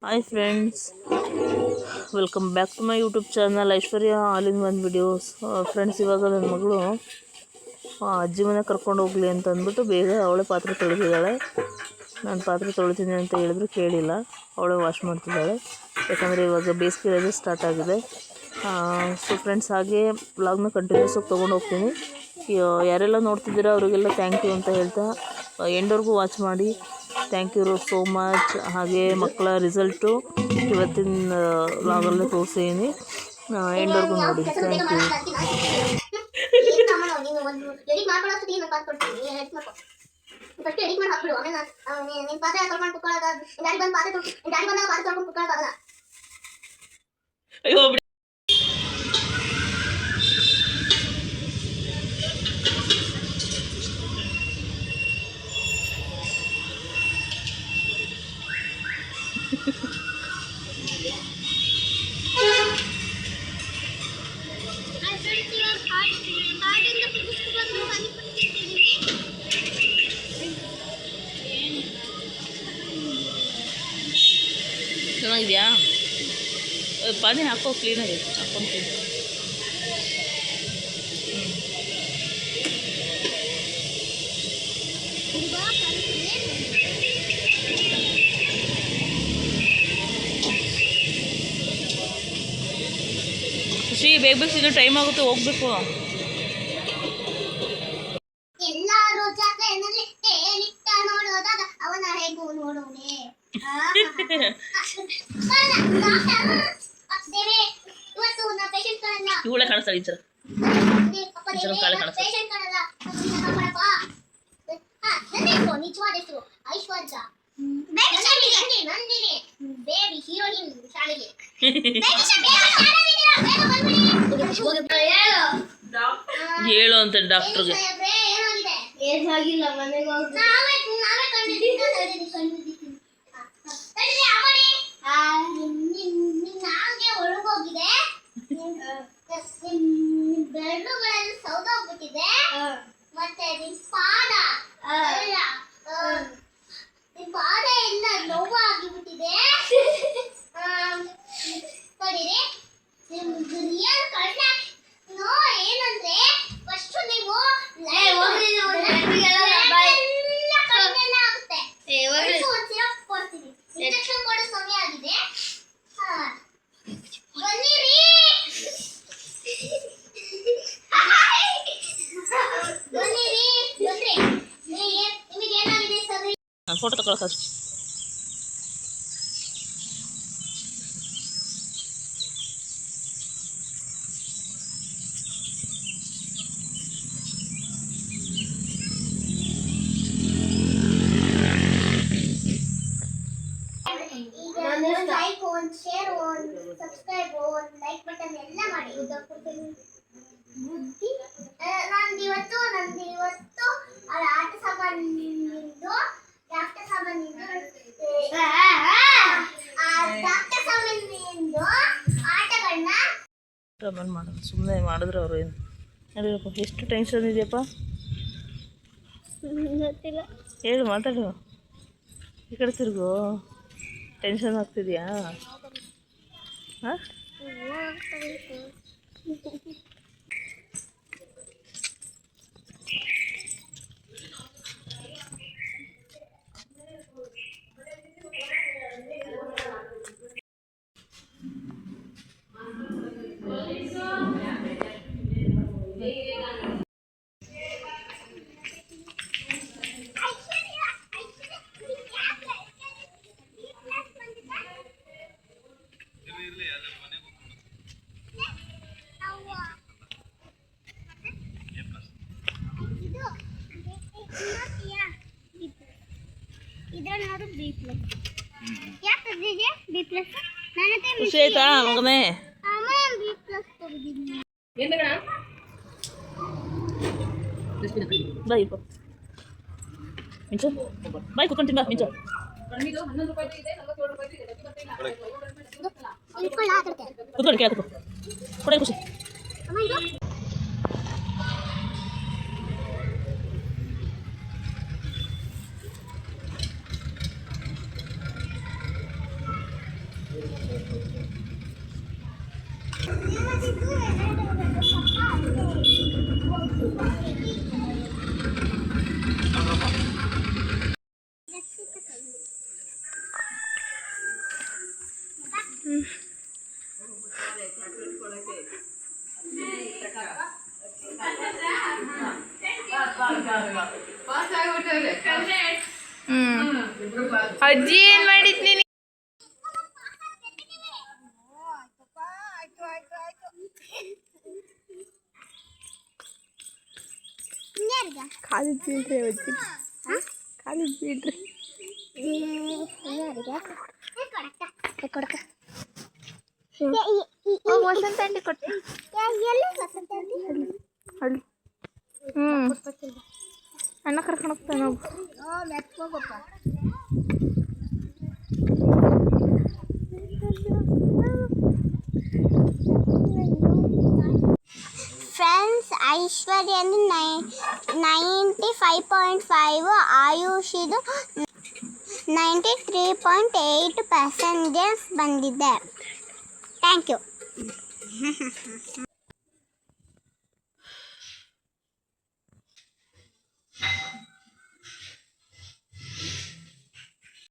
Hi friends, welcome back to my YouTube channel Aishwarya all in one videos. Friends, ಇವಾಗ ನನ್ನ ಮಗಳು ಅಜ್ಜಿ ಮನೆ ಕರ್ಕೊಂಡು ಹೋಗಲಿ ಅಂತ ಅಂದ್ಬಿಟ್ಟು ಬೇಗ ಅವಳೇ ಪಾತ್ರೆ ತೊಳೆದಿದ್ದಾಳೆ. ನಾನು ಪಾತ್ರೆ ತೊಳಿತೀನಿ ಅಂತ ಹೇಳಿದ್ರು ಕೇಳಿಲ್ಲ, ಅವಳೇ ವಾಶ್ ಮಾಡ್ತಿದ್ದಾಳೆ. ಯಾಕಂದರೆ ಇವಾಗ ಬೇಸಿಗೆ ರಜೆ ಸ್ಟಾರ್ಟ್ ಆಗಿದೆ. ಸೊ ಫ್ರೆಂಡ್ಸ್, ಹಾಗೆ ವ್ಲಾಗ್ನ ಕಂಟಿನ್ಯೂಸ್ ಆಗಿ ತೊಗೊಂಡು ಹೋಗ್ತೀನಿ. ಯಾರೆಲ್ಲ ನೋಡ್ತಿದ್ದೀರಾ ಅವರಿಗೆಲ್ಲ ಥ್ಯಾಂಕ್ ಯು ಅಂತ ಹೇಳ್ತಾ ಎಂಡ್ವರೆಗೂ ವಾಚ್ ಮಾಡಿ. Thank you so much. ಹಾಗೆ ಮಕ್ಕಳ ರಿಸಲ್ಟು ಇವತ್ತಿನ ವ್ಲಾಗಲ್ಲೇ ತೋರಿಸಿದ್ದೀನಿ, ಎಂಡ್ವರೆಗೂ ನೋಡಿ. Thank you. ಅಯ್ಯೋ ಚೆನ್ನಾಗಿದೆಯಾ? ಪಾನಿ ಹಾಕೋ, ಕ್ಲೀನಾಗಿ ಹಾಕ್ಕೊಂತೀನಿ. ಖುಷಿ, ಬೇಗ ಬೇಗ ಸಿಗೋ ಟೈಮ್ ಆಗುತ್ತೆ, ಹೋಗ್ಬೇಕು. ಇವಳೆ ಕಾಣಿಸ್ತಾಳೆ, ಈ ಸಲ ಕಾಳೆ ಕಾಣಿಸ್ತಾಳೆ. ನಿಜವಾದ ಹೆಸರು ಐಶ್ವರ್ಯ ಬೇಬಿ ಹೀರೋಯಿನ್ ಶಾಲೆಗೆ. ಹೇಳು ಅಂತ ಡಾಕ್ಟರ್ಗೆ. ಏನಾಗಿಲ್ಲ, ಮನೆಗೆ ಒಳಗೋಗಿದೆ, ಬೆರಳುಗಳೆಲ್ಲ ಸೌದೋಗ್ಬಿಟ್ಟಿದೆ, ಮತ್ತೆ ನಿನ್ ಪಾದ ಎಲ್ಲ ನೋವು ಆಗಿಬಿಟ್ಟಿದೆ. ನೋಡಿರಿ, ನಿಮ್ದು ರಿಯಲ್ ಕಣ್ಣ ಏನಂದ್ರೆ ಫಸ್ಟ್ ನೀವು ಕಣ್ಣೆಲ್ಲ ಆಗುತ್ತೆ. ಸಿರಪ್ ಕೊಡ್ತೀನಿ, ಇಂಜೆಕ್ಷನ್ ಕೊಡೋ ಸಮಯ ಆಗಿದೆ. ಬನ್ನಿರಿ, ಬನ್ನಿರಿ, ಬಂದ್ರಿ. ನಿಮಗೆ ಏನಾಗಿದೆ ಸರ್? ಫೋಟೋ ತಗೊಳಕ. Like on, share on, subscribe on, like button ಎಲ್ಲ ಮಾಡಿ. ಬುದ್ಧಿ ನಂದು ಇವತ್ತು ಆಟ ಸಾಮಾನಿಂದು ಆಟಗಳನ್ನ ಮಾಡೋದು, ಸುಮ್ಮನೆ ಮಾಡಿದ್ರೆ ಅವರು ಏನು ಹೇಳಿರಪ್ಪ. ಎಷ್ಟು ಟೆನ್ಷನ್ ಇದೆಯಪ್ಪ, ಗೊತ್ತಿಲ್ಲ. ಹೇಳು, ಮಾತಾಡು. ಈ ಕಡೆ ತಿರುಗು. ಟೆನ್ಷನ್ ಆಗ್ತಿದೆಯಾ? ಹಾಂ, ಖುಷಿ ಆಯ್ತಾ ಮಗನೇ? ಬಾಯ್ ಮಿಂಚು, ಬಾಯ್ ಕುತ್ಕೊಂಡು ತಿಂಬ ಮಿಂಚು. ಕುತ್ಕೊಳ್ಳಿ, ಕೇಳ್ಕೊ ಕೊಡೆ ಖುಷಿ. ಅಜ್ಜಿ ಏನ್ ಮಾಡಿದ್ನಿ? ಕಾಲಿಗೆ ಬೀಳ್ರಿ ಅಜ್ಜಿ, ಕಾಲಿಗೆ ಬೀಳ್ರಿ. ವಸಂತ ಅಂಡಿ ಕೊಟ್ಟು ಅಲ್ಲಿ ಅಣ್ಣ ಕರ್ಕೊಂಡು ಹೋಗ್ತಾನೆ ಹೋಗು. ಫ್ರೆಂಡ್ಸ್, ಐಶ್ವರ್ಯಂದು 95.5, ಆಯುಷಿದು 93.8% ಬಂದಿದೆ. Thank you.